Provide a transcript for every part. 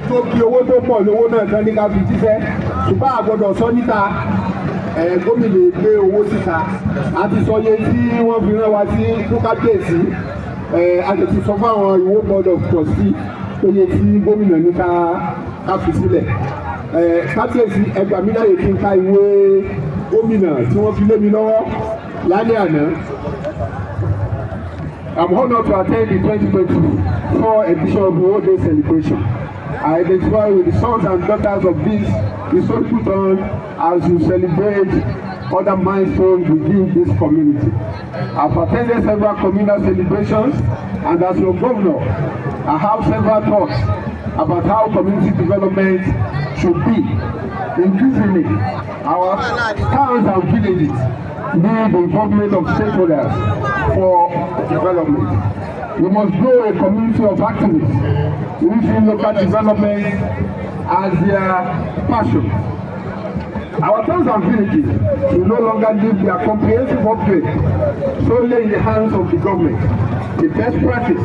tó kí owó tó pọ̀ lówó náà tán ní ká fi jíṣẹ́ ṣùgbọ́n àgbọ̀dọ̀ sọ níta gómìnà gbé owó síta àti sọye tí wọ́n fi rán wa sí lókàkéèsì a lè ti sọ fáwọn Ìwó board of trustee oye tí gómìnà ní ká fi sílẹ̀ kábíyèsí ẹgbàá mi láyè kí n ka ìwé gómìnà tí wọ́n fi lé mi lọ́wọ́ lálẹ́ àná. I'm honored to attend the 2024 edition of the Osun Day celebration. I identify with the sons and daughters of this historical town as you celebrate other milestones within this community. I've attended several communal celebrations, and as your governor, I have several thoughts about how community development should be. Increasingly, our towns and villages need the involvement of stakeholders for development. We must grow a community of activists who see local development as their passion. Our towns and villages will no longer leave their comprehensive upgrade solely in the hands of the government. The best practice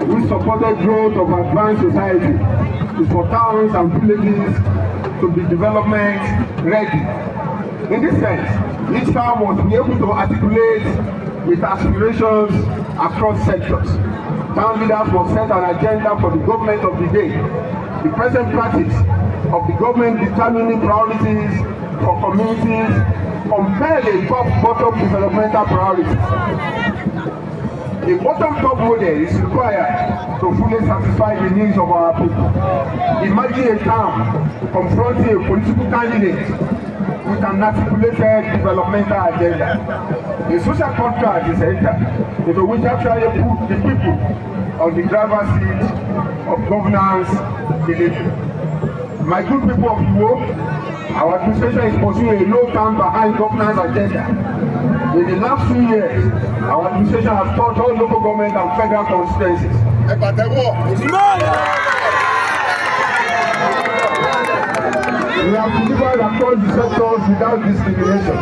which supported growth of advanced society is for towns and villages to be development ready. In this sense, each town must be able to articulate its aspirations across sectors. Town leaders must set an agenda for the government of the day. The present practice of the government determining priorities for communities compel a top-bottom developmental priority. A bottom-top model is required to fully satisfy the needs of our people. Imagine a town confronting a political candidate with an articulated developmental agenda. A social contract is entered into which actually put the people on the driver's seat of governance delivery. My good people of Iwo, our administration is pursuing a low term behind governance agenda. In the last 2 years, our administration has touched all local government and federal constituencies. We have delivered across the sectors without discrimination.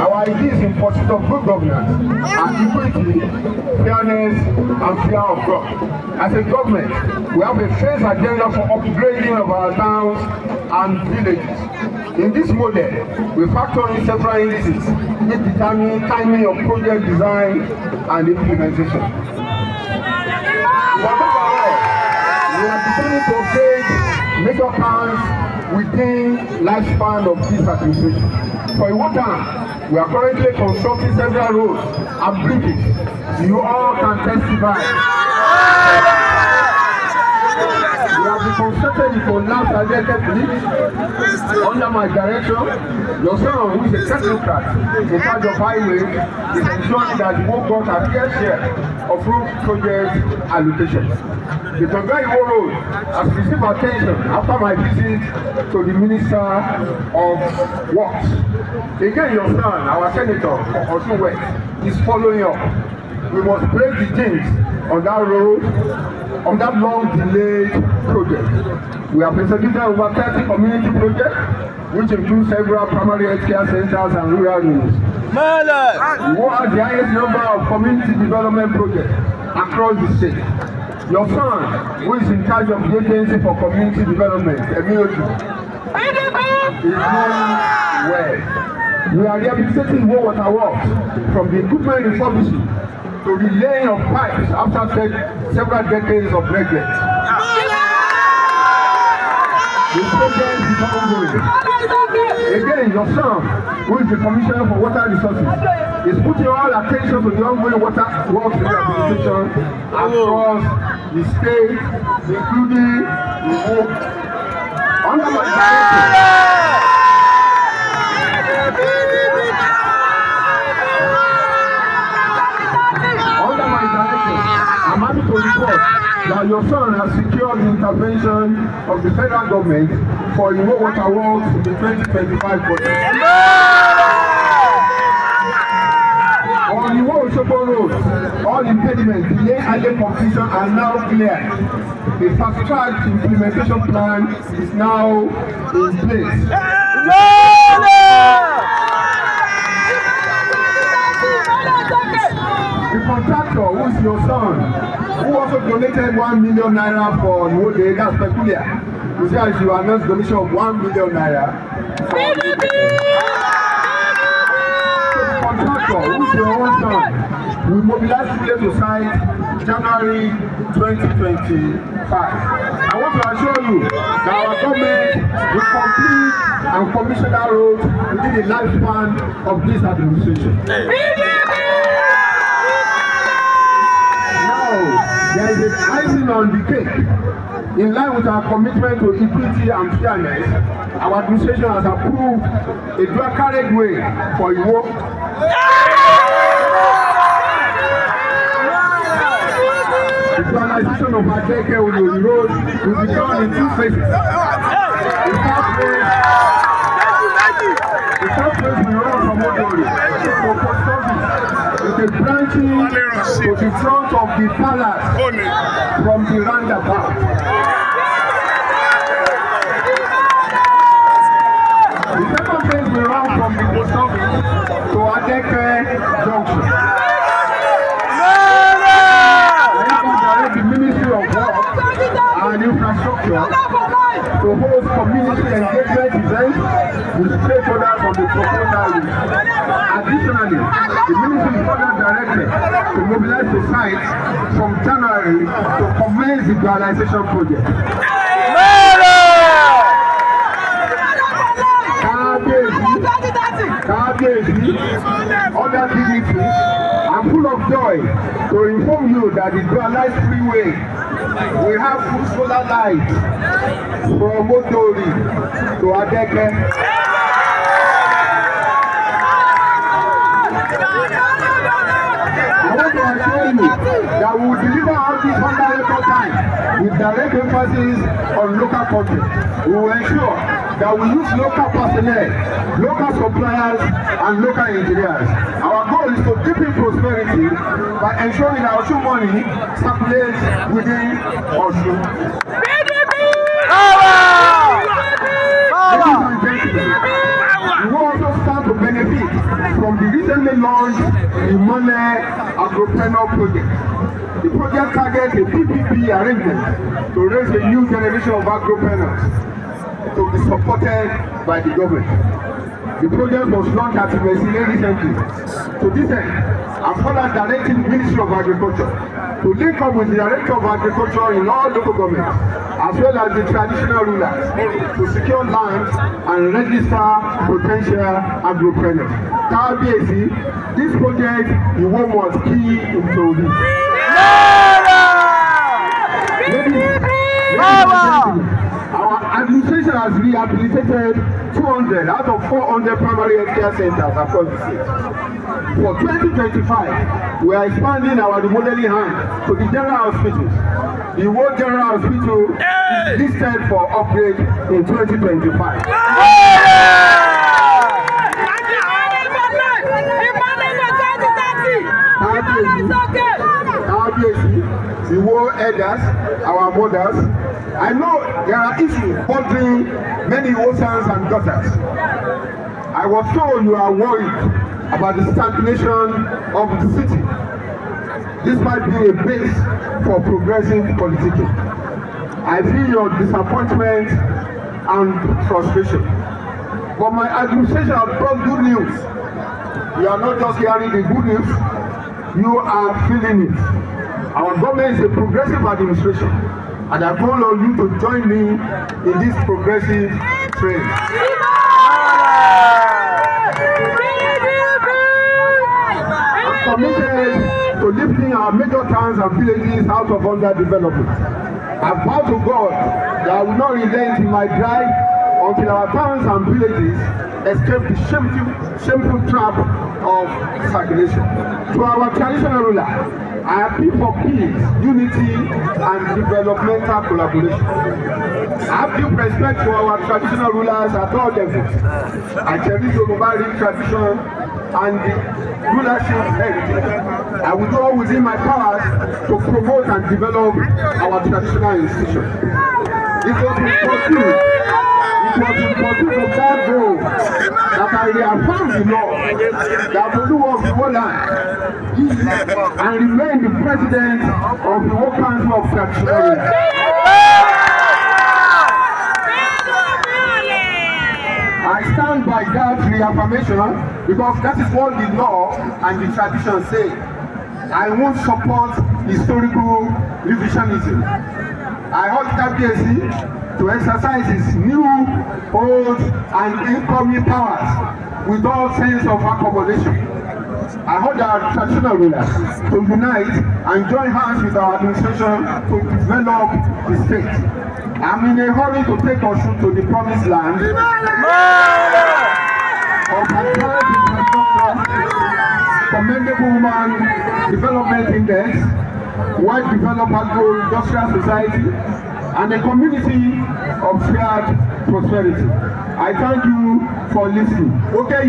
Our ideas in pursuit of good governance are equity, fairness, and fear of God. As a government, we have a first agenda for upgrading of our towns and villages. In this model, we factor in several indices which determine timing of project design and implementation. We are determined to upgrade major towns within lifespan of this administration. For Iwo Town, we are currently constructing several roads and bridges. You all can testify. We have reconstructed the collapsed Adeke bridge under my direction. Your son, who is a technocrat in charge of highway, is ensuring that the work got a fair share of road project allocations. The Tonga-Iwo Road has received attention after my visit to the Minister of Works. Again, your son, our Senator for Osun West, is following up. We must break the jinx on that road, on that long delayed project. We have executed over 30 community projects, which include several primary healthcare centers and rural units. Iwo has the highest number of community development projects across the state. Your son, who is in charge of the Agency for Community Development, Emioju, is doing well. We are rehabilitating Iwo water works from the equipment refurbishing to the laying of pipes after several decades of neglect. The project is ongoing. Again, your son, who is the Commissioner for Water Resources, is putting all attention to the ongoing water works rehabilitation across the state, including Iwo. Under my direction, I'm happy to report that your son has secured the intervention of the federal government for Iwo water works in the 2025 budget. On Iwo Osogbo Road, all impediments, delay and completion are now clear. The fast-track implementation plan is now in place. The contract contractor, who's your son, who also donated 1 million naira for Nwode. That's peculiar. You see, as you announced donation of 1 million naira. Contractor, who's your own son, we mobilize today to site January 2025. I want to assure you that our government will complete and commission that road within the lifespan of this administration. Now, there is an icing on the cake. In line with our commitment to equity and fairness, our administration has approved a dual carriageway for Iwo. The dualization of Adeke Olori Road will be done in 2 phases. The first phase will run from Odori to post office with a branching to the front of the palace from the roundabout. The second phase will run from the post office to Adeke Junction. The Ministry of Work and Infrastructure to host community engagement events with stakeholders on the proposal list. Additionally, the ministry is further directed to mobilize the site from January to commence the dualization project. Other dignitaries, I'm full of joy to inform you that the dualized freeway will have full solar light from Odori to Adeke. I want to assure you that we will deliver all this under record time with direct emphasis on local content. We will ensure that we use local personnel, local suppliers, and local engineers. Our goal is to deepen prosperity by ensuring that Osun money circulates within Osun. Ladies and gentlemen, we will also start to benefit from the recently launched Imole Agropreneur project. The project targets a PPP arrangement to raise a new generation of agropreneurs to be supported by the government. The project was launched at Mesile recently. To this end, I'm further directing the Ministry of Agriculture to link up with the Director of Agriculture in all local governments, as well as the traditional rulers, to secure land and register potential agropreneurs. Kabiyesi, this project is what was key into this. Ladies and gentlemen, our administration has rehabilitated 200 out of 400 primary healthcare centers across the state. For 2025, we are expanding our remodeling hand to the general hospitals. The World General Hospital is listed for upgrade in 2025. The world elders, our mothers, I know there are issues bothering many Osans and daughters. I was told you are worried about the stagnation of the city. This might be a base for progressive politicking. I feel your disappointment and frustration. But my administration has brought good news. You are not just hearing the good news, you are feeling it. Our government is a progressive administration, and I call on you to join me in this progressive train. I'm committed to lifting our major towns and villages out of underdevelopment. I vow to God that I will not relent in my drive until our towns and villages escape the shameful trap of stagnation. To our traditional ruler, I appeal for peace, unity, and developmental collaboration. I have due respect for our traditional rulers at all levels. I cherish the Yoruba tradition and the rulership heritage. I will do all within my powers to promote and develop our traditional institutions. This was important in was in pursuit of that goal that I reaffirmed the law that oluwo of the whole land is and remain the president of the World Council of Traditional. I stand by that reaffirmation because that is what the law and the tradition say. I won't support historical revisionism. I urge KBC to exercise its new, old, and incoming powers with all sense of accommodation. I urge our traditional rulers to unite and join hands with our administration to develop the state. I'm in a hurry to take Osun to the promised land of advanced infrastructure, commendable human development index, wide developed agro-industrial society, and a community of shared prosperity. I thank you for listening. Okay,